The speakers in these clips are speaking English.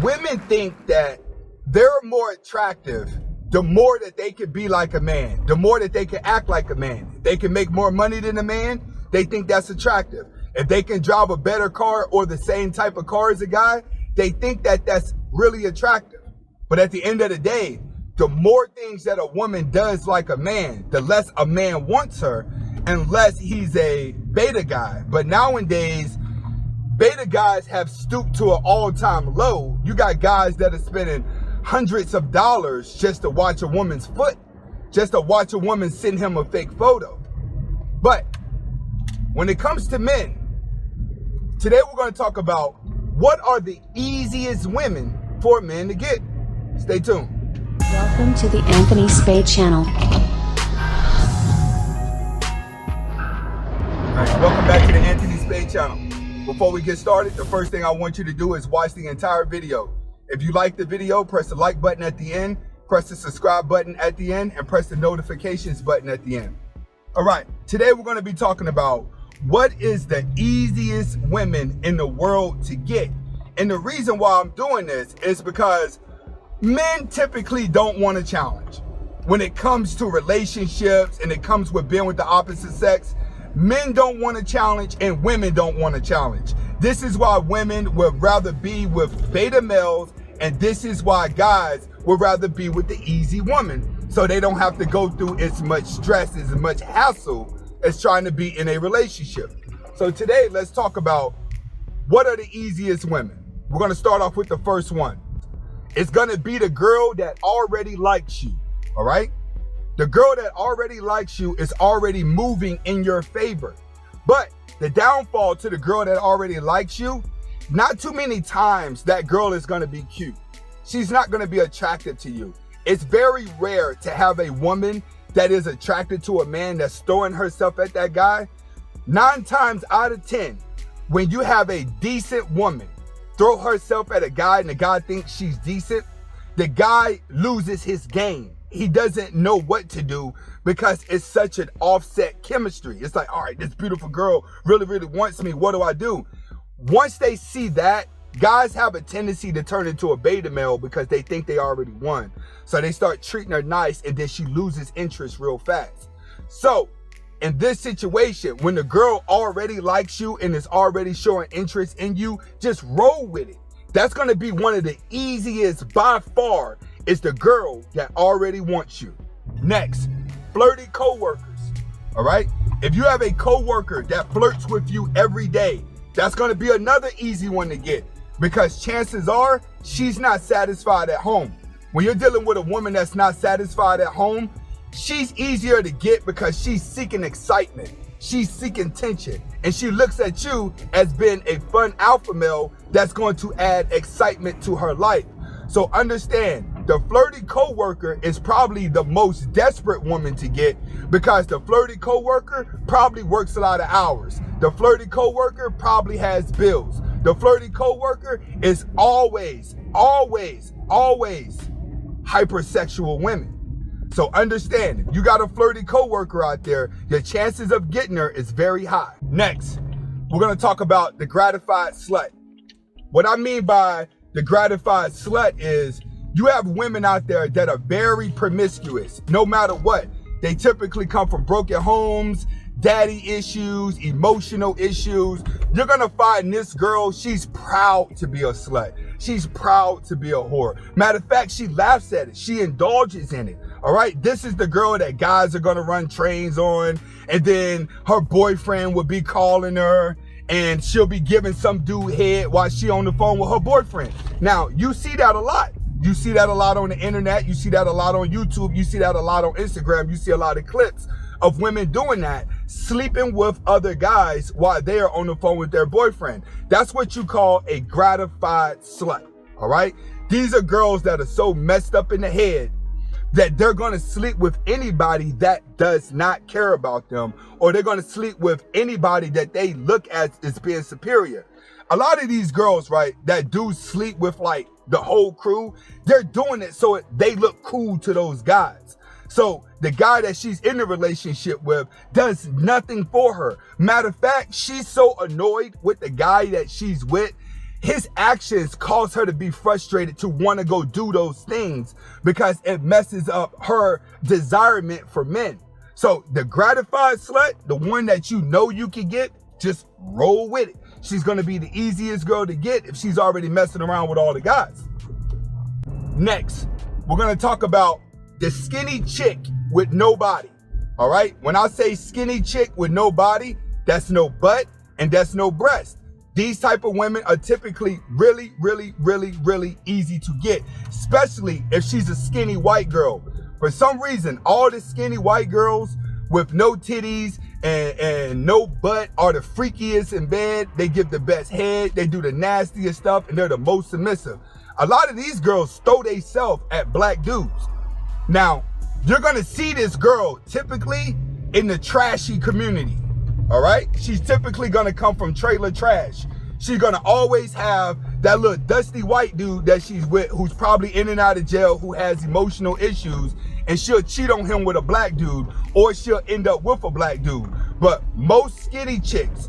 women think that they're more attractive the more that they can be like a man, the more that they can act like a man. If they can make more money than a man, they think that's attractive. If they can drive a better car or the same type of car as a guy, they think that that's really attractive. But at the end of the day, the more things that a woman does like a man, the less a man wants her, unless he's a beta guy. But nowadays, beta guys have stooped to an all-time low. You got guys that are spending hundreds of dollars just to watch a woman's foot, just to watch a woman send him a fake photo. But when it comes to men, today we're going to talk about what are the easiest women for men to get. Stay tuned. Welcome to the Anthony Spade channel. Alright, welcome back to the Anthony Spade channel. Before we get started, the first thing I want you to do is watch the entire video. If you like the video, press the like button at the end, press the subscribe button at the end, and press the notifications button at the end. All right, today we're going to be talking about what is the easiest women in the world to get. And the reason why I'm doing this is because men typically don't want a challenge. When it comes to relationships and it comes with being with the opposite sex, men don't want a challenge and women don't want a challenge. This is why women would rather be with beta males, and this is why guys would rather be with the easy woman, so they don't have to go through as much stress, as much hassle as trying to be in a relationship. So today, let's talk about what are the easiest women. We're going to start off with the first one. It's going to be the girl that already likes you, all right? The girl that already likes you is already moving in your favor. But the downfall to the girl that already likes you, not too many times that girl is going to be cute. She's not going to be attracted to you. It's very rare to have a woman that is attracted to a man that's throwing herself at that guy. 9 times out of 10, when you have a decent woman throw herself at a guy and the guy thinks she's decent, the guy loses his game. He doesn't know what to do because it's such an offset chemistry. It's like, all right, this beautiful girl really, really wants me. What do I do? Once they see that, guys have a tendency to turn into a beta male because they think they already won. So they start treating her nice, and then she loses interest real fast. So in this situation, when the girl already likes you and is already showing interest in you, just roll with it. That's going to be one of the easiest by far, is the girl that already wants you. Next, flirty coworkers. All right. If you have a coworker that flirts with you every day, that's going to be another easy one to get, because chances are she's not satisfied at home. When you're dealing with a woman that's not satisfied at home, she's easier to get because she's seeking excitement. She's seeking tension, and she looks at you as being a fun alpha male that's going to add excitement to her life. So understand, the flirty coworker is probably the most desperate woman to get, because the flirty coworker probably works a lot of hours. The flirty coworker probably has bills. The flirty coworker is always hypersexual women. So understand, if you got a flirty coworker out there, your chances of getting her is very high. Next, we're going to talk about the gratified slut. What I mean by the gratified slut is you have women out there that are very promiscuous, no matter what. They typically come from broken homes, daddy issues, emotional issues. You're going to find this girl, she's proud to be a slut. She's proud to be a whore. Matter of fact, she laughs at it. She indulges in it. All right. This is the girl that guys are going to run trains on. And then her boyfriend will be calling her, and she'll be giving some dude head while she on the phone with her boyfriend. Now, you see that a lot. You see that a lot on the internet. You see that a lot on YouTube. You see that a lot on Instagram. You see a lot of clips of women doing that, sleeping with other guys while they are on the phone with their boyfriend. That's what you call a gratified slut. All right. These are girls that are so messed up in the head that they're going to sleep with anybody that does not care about them, or they're going to sleep with anybody that they look at as being superior. A lot of these girls, right, that do sleep with like the whole crew, they're doing it so they look cool to those guys. So the guy that she's in a relationship with does nothing for her. Matter of fact, she's so annoyed with the guy that she's with, his actions cause her to be frustrated to want to go do those things because it messes up her desirement for men. So the gratified slut, the one that you know you can get, just roll with it. She's going to be the easiest girl to get if she's already messing around with all the guys. Next, we're going to talk about the skinny chick with no body. All right? When I say skinny chick with no body, that's no butt and that's no breast. These type of women are typically really, really, really, really easy to get, especially if she's a skinny white girl. For some reason, all the skinny white girls with no titties and no butt are the freakiest in bed. They give the best head, they do the nastiest stuff, and they're the most submissive. A lot of these girls throw themselves at black dudes. Now, you're gonna see this girl typically in the trashy community. All right, she's typically gonna come from trailer trash. She's gonna always have that little dusty white dude that she's with, who's probably in and out of jail, who has emotional issues, and she'll cheat on him with a black dude, or she'll end up with a black dude. But most skinny chicks,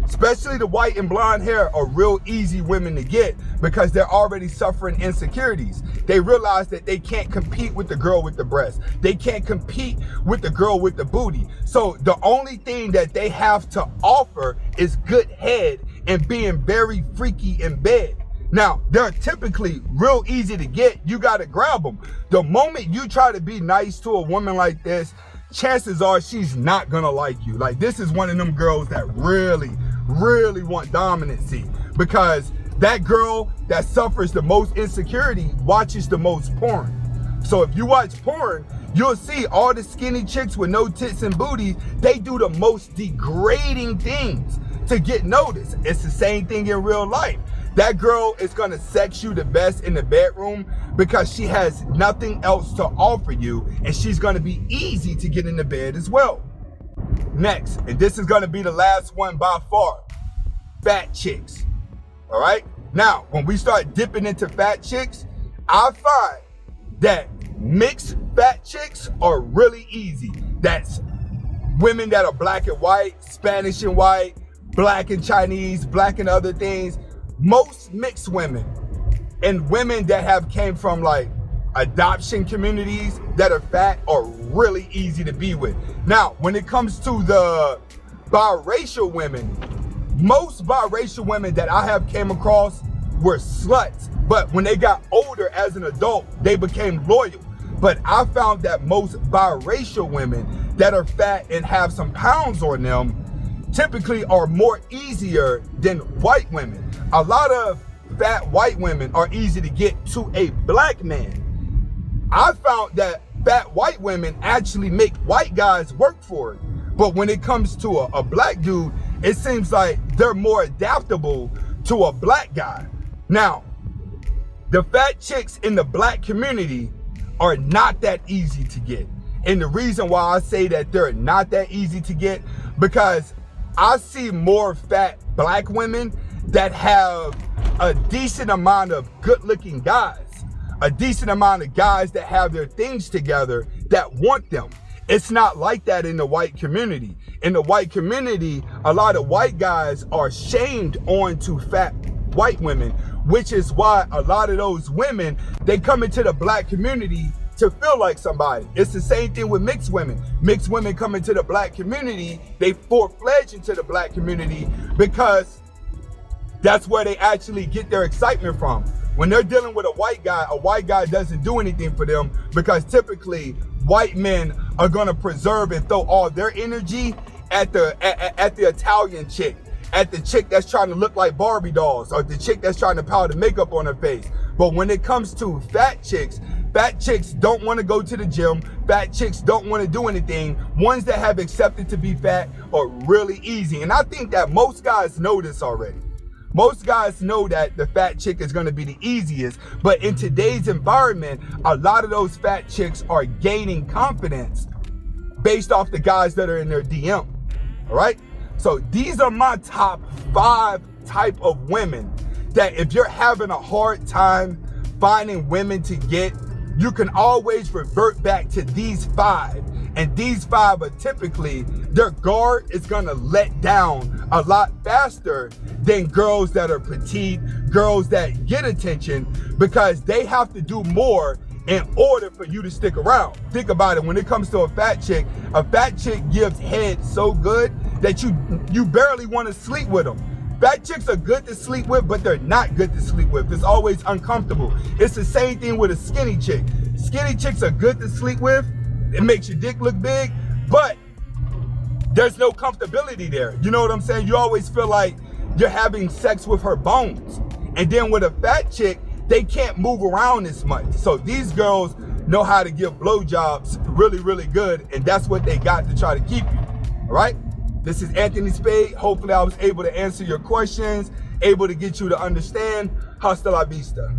especially the white and blonde hair, are real easy women to get because they're already suffering insecurities. They realize that they can't compete with the girl with the breast. They can't compete with the girl with the booty. So the only thing that they have to offer is good head and being very freaky in bed. Now, they're typically real easy to get. You got to grab them. The moment you try to be nice to a woman like this, chances are she's not going to like you. Like, this is one of them girls that really want dominancy, because that girl that suffers the most insecurity watches the most porn. So if you watch porn, you'll see all the skinny chicks with no tits and booty, they do the most degrading things to get noticed. It's the same thing in real life. That girl is gonna sex you the best in the bedroom because she has nothing else to offer you, and she's gonna be easy to get in the bed as well. Next, and this is gonna be the last one by far, fat chicks. All right? Now, when we start dipping into fat chicks, I find that mixed fat chicks are really easy. That's women that are black and white, Spanish and white, black and Chinese, black and other things. Most mixed women and women that have came from like adoption communities that are fat are really easy to be with. Now, when it comes to the biracial women, most biracial women that I have came across were sluts, but when they got older as an adult, they became loyal. But I found that most biracial women that are fat and have some pounds on them typically are more easier than white women. A lot of fat white women are easy to get to a black man. I found that fat white women actually make white guys work for it. But when it comes to a black dude, it seems like they're more adaptable to a black guy. Now, the fat chicks in the black community are not that easy to get. And the reason why I say that they're not that easy to get, because I see more fat black women that have a decent amount of good-looking guys, a decent amount of guys that have their things together that want them. It's not like that in the white community. In the white community, a lot of white guys are shamed onto fat white women, which is why a lot of those women, they come into the black community to feel like somebody. It's the same thing with mixed women. Mixed women come into the black community, they full-fledged into the black community because that's where they actually get their excitement from. When they're dealing with a white guy doesn't do anything for them, because typically white men are gonna preserve and throw all their energy at the Italian chick, at the chick that's trying to look like Barbie dolls, or the chick that's trying to powder makeup on her face. But when it comes to fat chicks don't want to go to the gym. Fat chicks don't want to do anything. Ones that have accepted to be fat are really easy. And I think that most guys know this already. Most guys know that the fat chick is going to be the easiest. But in today's environment, a lot of those fat chicks are gaining confidence based off the guys that are in their DM. All right? So these are my top 5 type of women that if you're having a hard time finding women to get, you can always revert back to these 5. And these 5 are typically, their guard is gonna let down a lot faster than girls that are petite, girls that get attention, because they have to do more in order for you to stick around. Think about it. When it comes to a fat chick gives head so good that you barely want to sleep with them. Fat chicks are good to sleep with, but they're not good to sleep with. It's always uncomfortable. It's the same thing with a skinny chick. Skinny chicks are good to sleep with. It makes your dick look big, but there's no comfortability there. You know what I'm saying? You always feel like you're having sex with her bones. And then with a fat chick, they can't move around as much. So these girls know how to give blowjobs really, really good, and that's what they got to try to keep you. All right? This is Anthony Spade. Hopefully I was able to answer your questions, able to get you to understand. Hasta la vista.